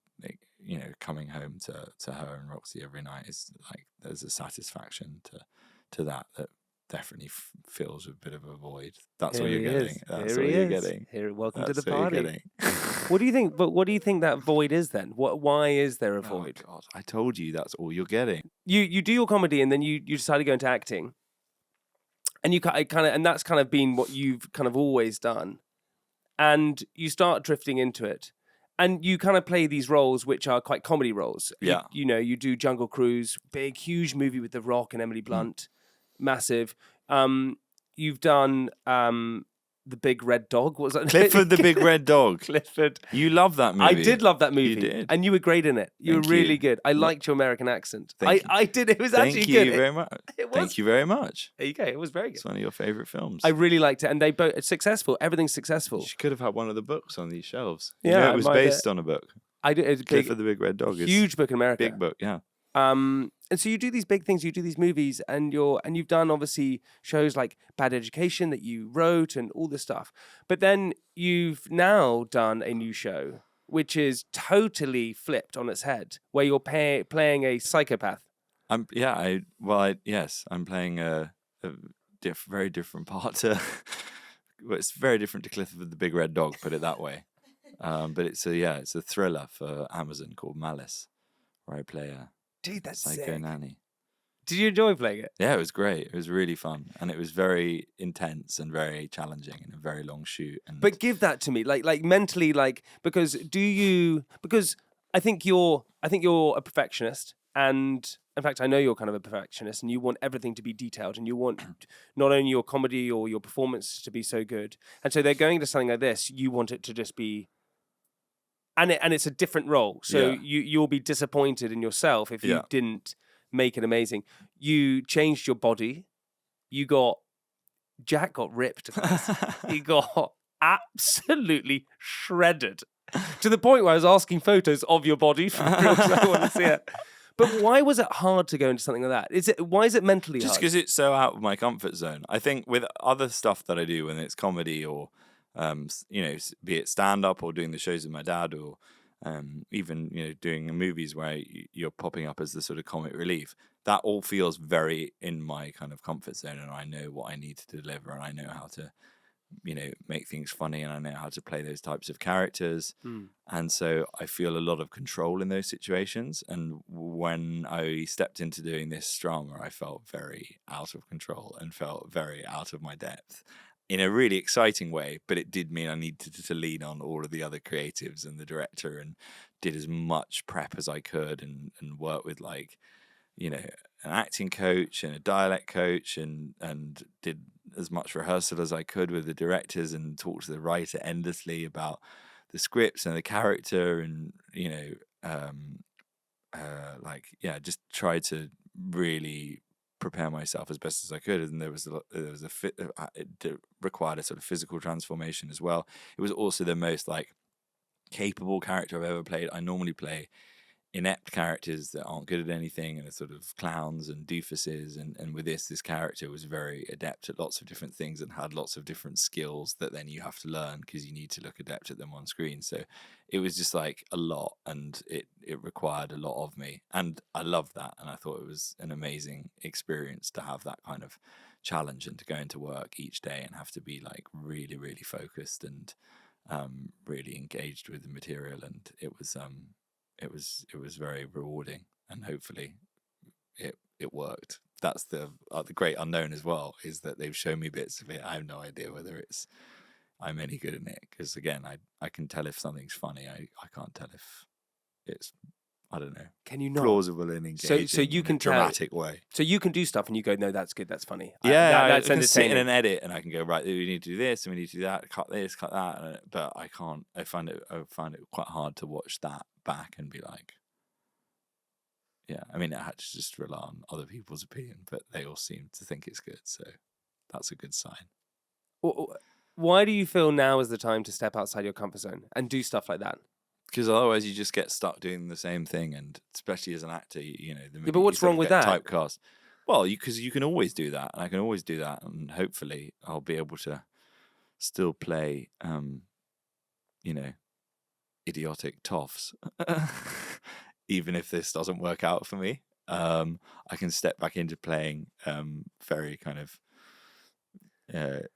you know, coming home to her and Roxy every night is like, there's a satisfaction to that definitely fills a bit of a void. That's what you're getting. That's what you're getting. Welcome to the party. What do you think? But what do you think that void is then? Why is there a void? Oh God, I told you that's all you're getting. You do your comedy, and then you decide to go into acting, and and that's kind of been what you've kind of always done, and you start drifting into it. And you kind of play these roles, which are quite comedy roles. Yeah. You know, you do Jungle Cruise, big, huge movie with The Rock and Emily Blunt, massive. You've done The Big Red Dog. What was that? Clifford the Big Red Dog. Clifford. You love that movie. I did love that movie. You did. And you were great in it. You were really good. I liked your American accent. I did. It was actually good. Thank you very much. Thank you very much. There you go. It was very good. It's one of your favourite films. I really liked it. And they both successful. Everything's successful. You could have had one of the books on these shelves. Yeah, you know, it was based on a book. I did. Clifford the Big Red Dog. Huge book in America. Big book, yeah. And so you do these big things, you do these movies, and you've done obviously shows like Bad Education that you wrote and all this stuff. But then you've now done a new show which is totally flipped on its head, where you're playing a psychopath. Yes, I'm playing a very different part to. Well, it's very different to Clifford the Big Red Dog, put it that way. But it's a thriller for Amazon called Malice, where I play a psycho nanny. Did you enjoy playing it? Yeah, it was great. It was really fun, and it was very intense and very challenging, and a very long shoot. But give that to me, like mentally, because I think you're a perfectionist, and in fact, I know you're kind of a perfectionist, and you want everything to be detailed, and you want not only your comedy or your performance to be so good, and so they're going to something like this. You want it to just be. And it's a different role, so you'll be disappointed in yourself if you didn't make it amazing. You changed your body. Jack got ripped. He got absolutely shredded to the point where I was asking photos of your body from because I want to see it. But why was it hard to go into something like that? Why is it mentally hard? Just because it's so out of my comfort zone. I think with other stuff that I do, when it's comedy or you know, be it stand-up or doing the shows with my dad, or even, you know, doing movies where you're popping up as the sort of comic relief, that all feels very in my kind of comfort zone, and I know what I need to deliver, and I know how to, you know, make things funny, and I know how to play those types of characters. And so I feel a lot of control in those situations. And when I stepped into doing this drama, I felt very out of control and felt very out of my depth, in a really exciting way. But it did mean I needed to lean on all of the other creatives and the director, and did as much prep as I could, and work with, like, you know, an acting coach and a dialect coach, and did as much rehearsal as I could with the directors, and talked to the writer endlessly about the scripts and the character, and, you know, just try to really prepare myself as best as I could, and it required a sort of physical transformation as well. It was also the most like capable character I've ever played. I normally play inept characters that aren't good at anything and are sort of clowns and doofuses, and with this character was very adept at lots of different things and had lots of different skills that then you have to learn because you need to look adept at them on screen. So it was just like a lot, and it required a lot of me, and I loved that, and I thought it was an amazing experience to have that kind of challenge and to go into work each day and have to be like really, really focused and really engaged with the material, and it was very rewarding, and hopefully it worked. That's the great unknown as well, is that they've shown me bits of it. I have no idea whether I'm any good in it, because again, I can tell if something's funny. I can't tell if it's, I don't know, Can you not? plausible and engaging So you in can a dramatic way. So you can do stuff and you go, no, that's good, that's funny. That's that's I can sit in entertaining. an edit and I can go, right, we need to do this and we need to do that, cut this, cut that, but I can't. I find it quite hard to watch that back and be like, yeah. I mean, I had to just rely on other people's opinion, but they all seem to think it's good, so that's a good sign. Why do you feel now is the time to step outside your comfort zone and do stuff like that? Because otherwise, you just get stuck doing the same thing, and especially as an actor, you know. But what's wrong with that? Typecast. Well, because you can always do that, and I can always do that, and hopefully, I'll be able to still play, idiotic toffs, even if this doesn't work out for me. I can step back into playing very kind of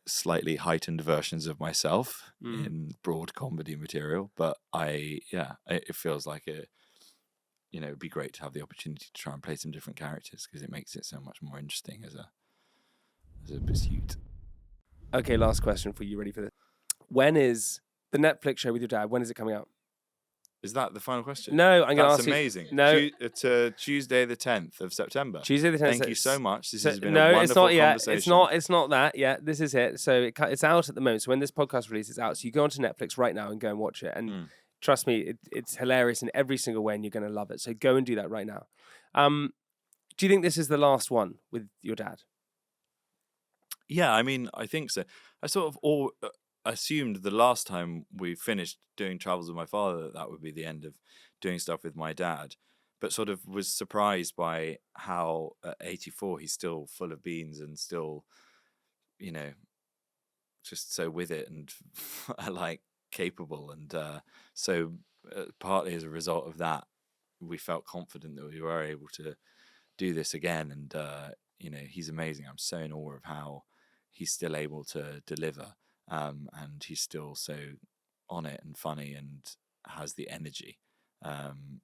slightly heightened versions of myself in broad comedy material, but it feels like it'd be great to have the opportunity to try and play some different characters, because it makes it so much more interesting as a pursuit. Okay, last question for you. Ready for this? When is the Netflix show with your dad? When is it coming out? Is that the final question? No, I'm going to ask you. That's amazing. No, it's Tuesday the 10th of September. Tuesday the 10th. Thank you so much. This has been a wonderful it's not yet. conversation. It's not that yet. This is it. So it's out at the moment. So when this podcast releases, it's out. So you go onto Netflix right now and go and watch it. And trust me, it's hilarious in every single way, and you're going to love it. So go and do that right now. Do you think this is the last one with your dad? Yeah, I mean, I think so. I sort of assumed the last time we finished doing Travels with my father that would be the end of doing stuff with my dad, but sort of was surprised by how at 84 he's still full of beans and still, just so with it and like capable, and so partly as a result of that, we felt confident that we were able to do this again, and he's amazing. I'm so in awe of how he's still able to deliver, and he's still so on it and funny and has the energy, and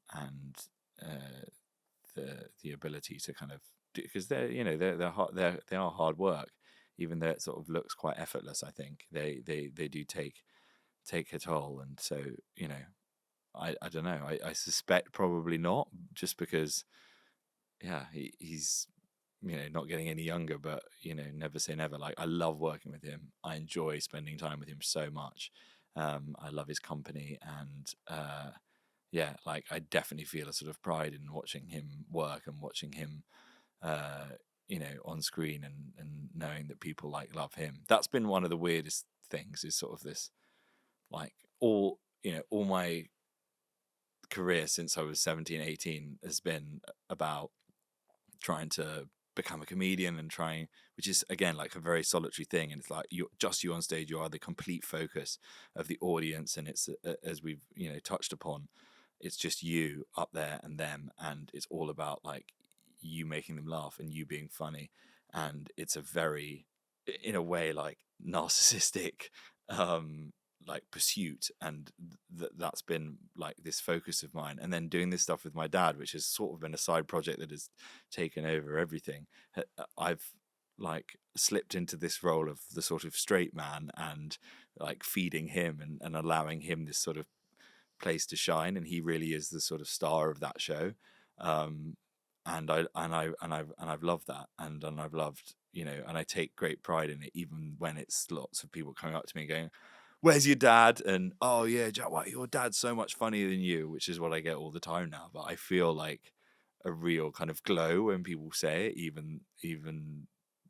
the ability to kind of, because they are hard work, even though it sort of looks quite effortless. I think they do take a toll, and so I don't know. I suspect probably not, just because he's not getting any younger, but never say never. Like, I love working with him. I enjoy spending time with him so much. I love his company, and I definitely feel a sort of pride in watching him work and watching him on screen, and knowing that people love him. That's been one of the weirdest things, is sort of this, like, all my career since I was 17, 18 has been about trying to become a comedian, and trying, which is again like a very solitary thing, and it's like you on stage, you are the complete focus of the audience, and it's as we've touched upon, it's just you up there and them, and it's all about like you making them laugh and you being funny, and it's a very, in a way, like narcissistic like pursuit, and that's been like this focus of mine. And then doing this stuff with my dad, which has sort of been a side project that has taken over everything, I've like slipped into this role of the sort of straight man, and like feeding him and allowing him this sort of place to shine, and he really is the sort of star of that show. And I've loved that, and I've loved, and I take great pride in it, even when it's lots of people coming up to me and going, "Where's your dad?" And, "Oh yeah, Jack White, your dad's so much funnier than you," which is what I get all the time now. But I feel like a real kind of glow when people say it, even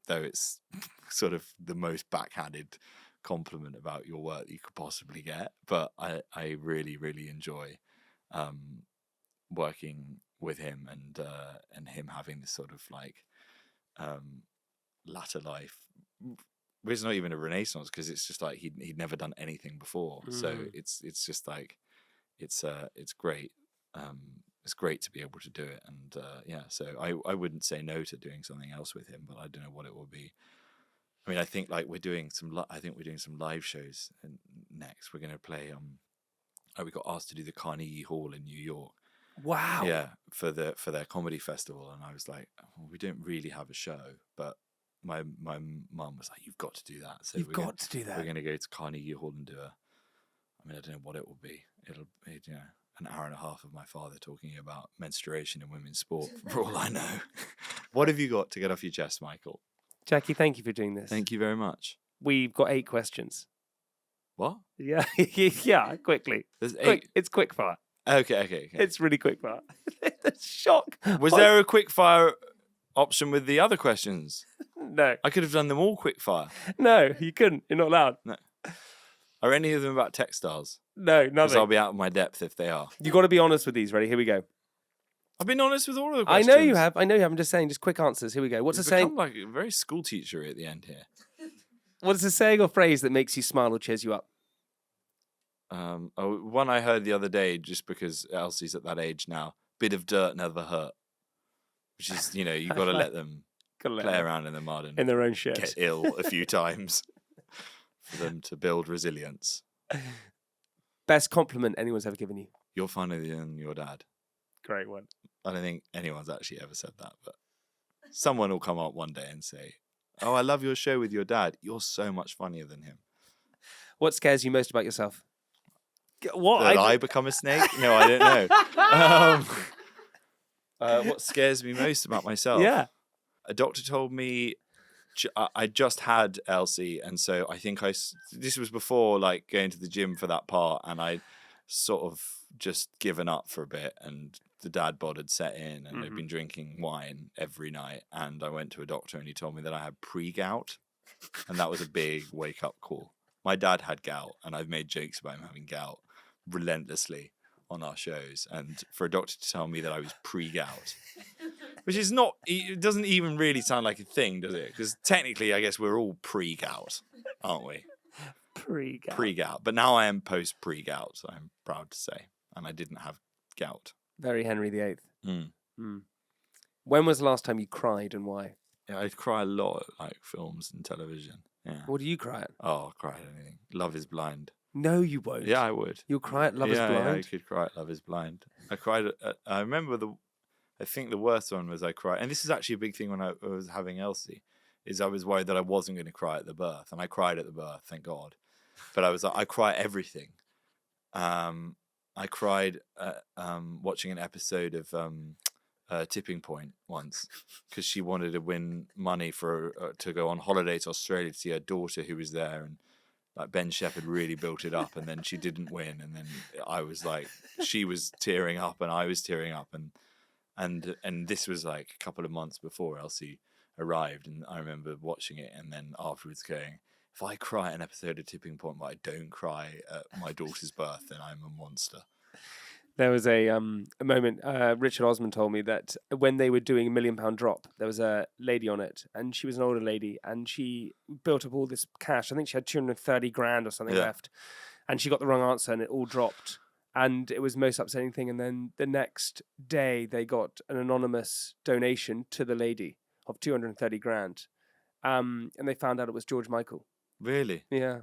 though it's sort of the most backhanded compliment about your work that you could possibly get. But I really, really enjoy working with him and him having this sort of like latter life. It's not even a renaissance because it's just like he'd never done anything before. So it's just like it's great. It's great to be able to do it, and so I wouldn't say no to doing something else with him, but I don't know what it will be. I mean, I think like we're doing some live shows next. We're going to play. We got asked to do the Carnegie Hall in New York. Wow. Yeah, for their comedy festival, and I was like, well, we don't really have a show, but my mum was like, you've got to do that. So You've got to do that. We're going to go to Carnegie Hall and do I don't know what it will be. It'll be, an hour and a half of my father talking about menstruation in women's sport, for all I know. What have you got to get off your chest, Michael? Jackie, thank you for doing this. Thank you very much. We've got 8 questions. What? Yeah, yeah, quickly. There's 8. It's Quickfire. Okay. It's really Quickfire. Shock. Was there a Quickfire option with the other questions? No. I could have done them all Quickfire. No, you couldn't. You're not allowed. No. Are any of them about textiles? No, Because nothing. I'll be out of my depth if they are. You got to be honest with these. Ready? Here we go. I've been honest with all of the I questions. know you have. I'm just saying, just quick answers. Here we go. What's You've a saying? become like a very school teacher at the end here. What's a saying or phrase that makes you smile or cheers you up? One I heard the other day, just because Elsie's at that age now. Bit of dirt never hurt. Which is, you got to let them play around in the mud and in their own shit. get ill a few times for them to build resilience. Best compliment anyone's ever given you? You're funnier than your dad. Great one. I don't think anyone's actually ever said that, but someone will come up one day and say, "Oh, I love your show with your dad. You're so much funnier than him." What scares you most about yourself? What? That I become a snake? No, I don't know. What scares me most about myself? Yeah. A doctor told me I just had Elsie, and so I think this was before like going to the gym for that part, and I sort of just given up for a bit, and the dad bod had set in, and I'd been drinking wine every night, and I went to a doctor, and he told me that I had pre-gout, and that was a big wake-up call. My dad had gout, and I've made jokes about him having gout relentlessly on our shows, and for a doctor to tell me that I was pre-gout, which is not, it doesn't even really sound like a thing, does it? Because technically, I guess we're all pre-gout, aren't we? Pre-gout. But now I am post-pre-gout, so I'm proud to say. And I didn't have gout. Very Henry VIII. When was the last time you cried and why? Yeah, I cry a lot at like films and television. Yeah. What do you cry at? Oh, I'll cry at anything. Love is Blind. No, you won't. Yeah, I would. You'll cry at Love is Blind? Yeah, I could cry at Love is Blind. I cried at, I remember I think the worst one was I cried, and this is actually a big thing when I was having Elsie, is I was worried that I wasn't going to cry at the birth, and I cried at the birth, thank God. But I was like, I cry at everything. I cried watching an episode of Tipping Point once because she wanted to win money for to go on holiday to Australia to see her daughter who was there, and like Ben Shepherd really built it up, and then she didn't win, and then I was like, she was tearing up and I was tearing up, and this was like a couple of months before Elsie arrived, and I remember watching it and then afterwards going, if I cry at an episode of Tipping Point but I don't cry at my daughter's birth, then I'm a monster. There was a moment, Richard Osman told me that when they were doing £1 Million Drop, there was a lady on it, and she was an older lady, and she built up all this cash. I think she had 230 grand or something left, and she got the wrong answer, and it all dropped. And it was the most upsetting thing. And then the next day, they got an anonymous donation to the lady of 230 grand, and they found out it was George Michael. Really? Yeah.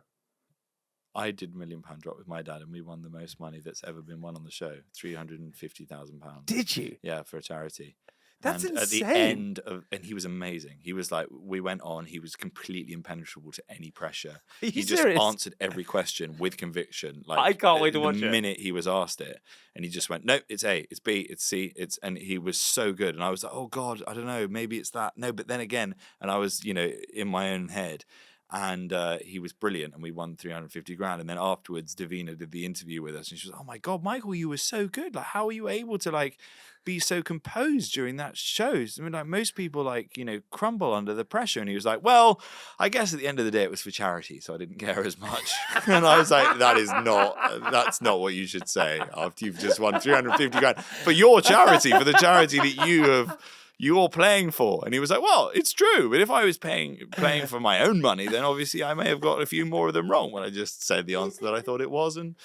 I did £1 Million Drop with my dad, and we won the most money that's ever been won on the show, £350,000. Did you? Yeah, for a charity. That's and insane. At the end of, and he was amazing. He was like, we went on. He was completely impenetrable to any pressure. He just answered every question with conviction. Like I can't wait to watch it. The minute he was asked it, and he just went, "No, it's A, it's B, it's C, it's." And he was so good, and I was like, "Oh God, I don't know, maybe it's that." No, but then again, and I was, in my own head. And he was brilliant, and we won 350 grand. And then afterwards, Davina did the interview with us, and she was, "Oh my God, Michael, you were so good. Like, how are you able to like be so composed during that show? I mean, like most people, like, you know, crumble under the pressure." And he was like, "Well, I guess at the end of the day, it was for charity, so I didn't care as much." And I was like, that's not what you should say after you've just won 350 grand for your charity, for the charity that you're playing for. And he was like, "Well, it's true, but if I was playing for my own money, then obviously I may have got a few more of them wrong when I just said the answer that I thought it was, and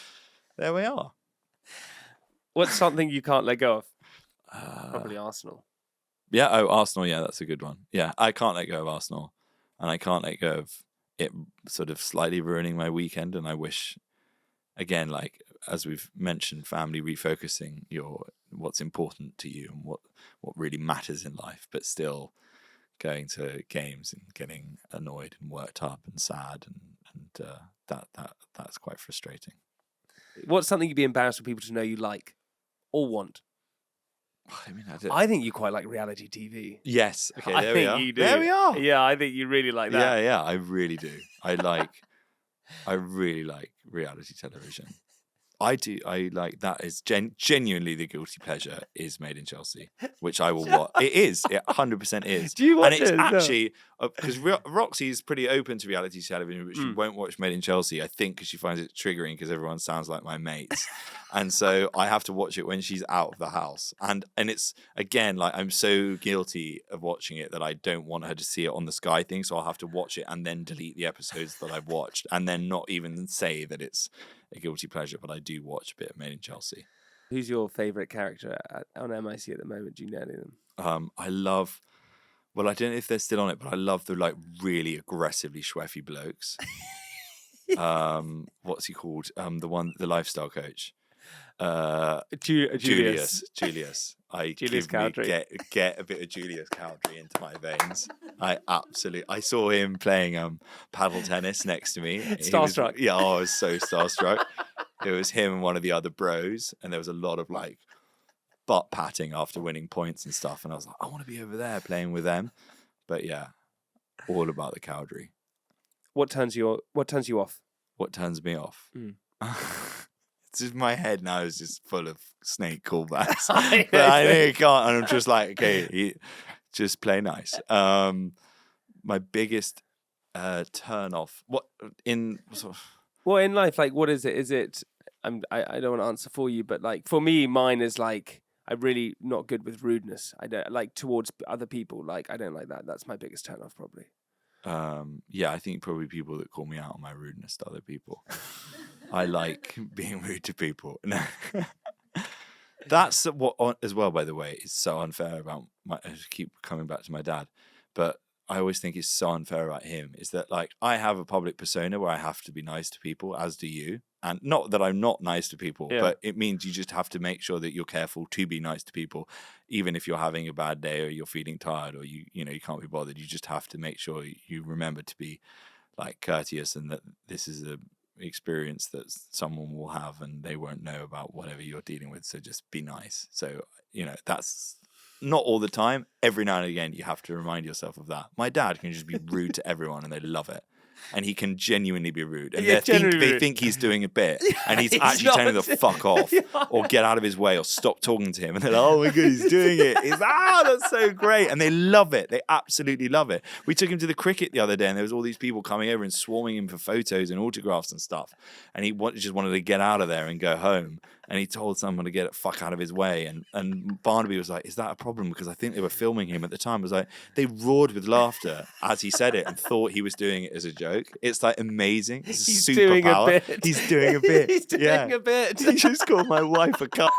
there we are." What's something you can't let go of? Probably Arsenal. Yeah, Arsenal, yeah, that's a good one. Yeah, I can't let go of Arsenal, and I can't let go of it sort of slightly ruining my weekend, and I wish, again, like, as we've mentioned, family refocusing what's important to you and what really matters in life, but still going to games and getting annoyed and worked up and sad, and that's quite frustrating. What's something you'd be embarrassed for people to know you like or want? I mean, I think you quite like reality TV. Yes. Okay, I there we think are. you do. There we are. Yeah, I think you really like that. Yeah, I really do. I really like reality television. I do. I like that is genuinely the guilty pleasure is Made in Chelsea, which I will watch. It is. It 100% is. Do you watch it? And it's No. actually because Roxy's pretty open to reality television, but she won't watch Made in Chelsea. I think because she finds it triggering because everyone sounds like my mates, and so I have to watch it when she's out of the house. And it's again like I'm so guilty of watching it that I don't want her to see it on the Sky thing, so I'll have to watch it and then delete the episodes that I've watched, and then not even say that it's a guilty pleasure, but I do watch a bit of Made in Chelsea. Who's your favourite character on MIC at the moment? Do you know any of them? I love, well, I don't know if they're still on it, but I love the like really aggressively schweffy blokes. What's he called? The lifestyle coach. Julius. Julius Cowdery. Get a bit of Julius Cowdery into my veins. I saw him playing paddle tennis next to me. Starstruck. I was so starstruck. It was him and one of the other bros, and there was a lot of like butt patting after winning points and stuff. And I was like, I want to be over there playing with them. But yeah, all about the Cowdery. What turns you off? What turns me off? It's just my head now is just full of snake callbacks. But I know you can't, and I'm just like, okay, just play nice. My biggest turn off. Well, in life, like, what is it? Is it? I don't want to answer for you, but like for me, mine is like I'm really not good with rudeness. I don't like towards other people. Like I don't like that. That's my biggest turn off, probably. Yeah, I think probably people that call me out on my rudeness to other people. I like being rude to people. That's what, as well, by the way, is so unfair about I keep coming back to my dad, but I always think it's so unfair about him is that like I have a public persona where I have to be nice to people, as do you. And not that I'm not nice to people, but it means you just have to make sure that you're careful to be nice to people, even if you're having a bad day or you're feeling tired or you can't be bothered. You just have to make sure you remember to be like courteous, and that this is a experience that someone will have and they won't know about whatever you're dealing with. So just be nice. So, that's not all the time. Every now and again, you have to remind yourself of that. My dad can just be rude to everyone and they love it. And he can genuinely be rude. And they think he's doing a bit. And he's actually telling them to fuck off or get out of his way or stop talking to him. And they're like, oh my God, he's doing it. That's so great. And they love it. They absolutely love it. We took him to the cricket the other day and there was all these people coming over and swarming him for photos and autographs and stuff. And he just wanted to get out of there and go home. And he told someone to get the fuck out of his way. And Barnaby was like, is that a problem? Because I think they were filming him at the time. I was like, they roared with laughter as he said it and thought he was doing it as a joke. It's like amazing. It's a superpower. He's doing a bit. He's doing a bit. He just called my wife a cunt.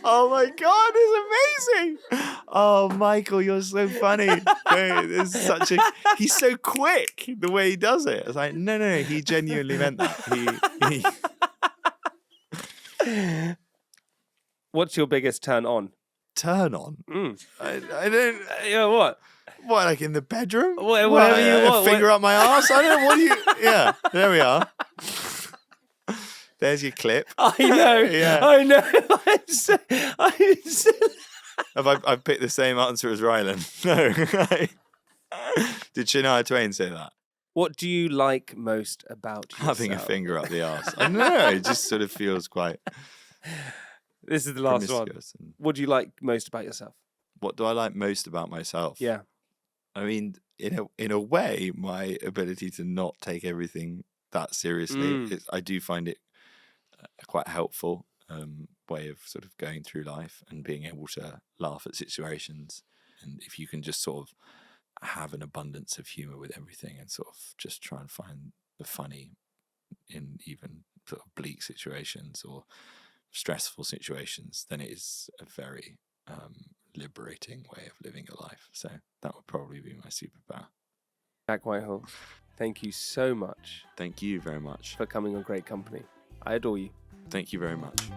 Oh my God, it's amazing. Oh, Michael, you're so funny. He's so quick the way he does it. I was like, no, he genuinely meant that. What's your biggest turn on? Turn on? I don't. Yeah, what? What, like in the bedroom? Whatever you want. Finger up my arse? I don't know. What do you? Yeah, there we are. There's your clip. I know. Yeah. I know. Have I picked the same answer as Rylan? No. Did Shania Twain say that? What do you like most about yourself? Having a finger up the arse. I don't know. It just sort of feels quite This is the last one. promiscuous. And What do you like most about yourself? what do I like most about myself? Yeah. I mean, in a way, my ability to not take everything that seriously, I do find it a quite helpful way of sort of going through life and being able to laugh at situations. And if you can just sort of have an abundance of humor with everything and sort of just try and find the funny in even sort of bleak situations or stressful situations, then it is a very liberating way of living a life. So that would probably be my superpower. Jack Whitehall, thank you so much Thank you very much. for coming on Great Company. I adore you. Thank you very much.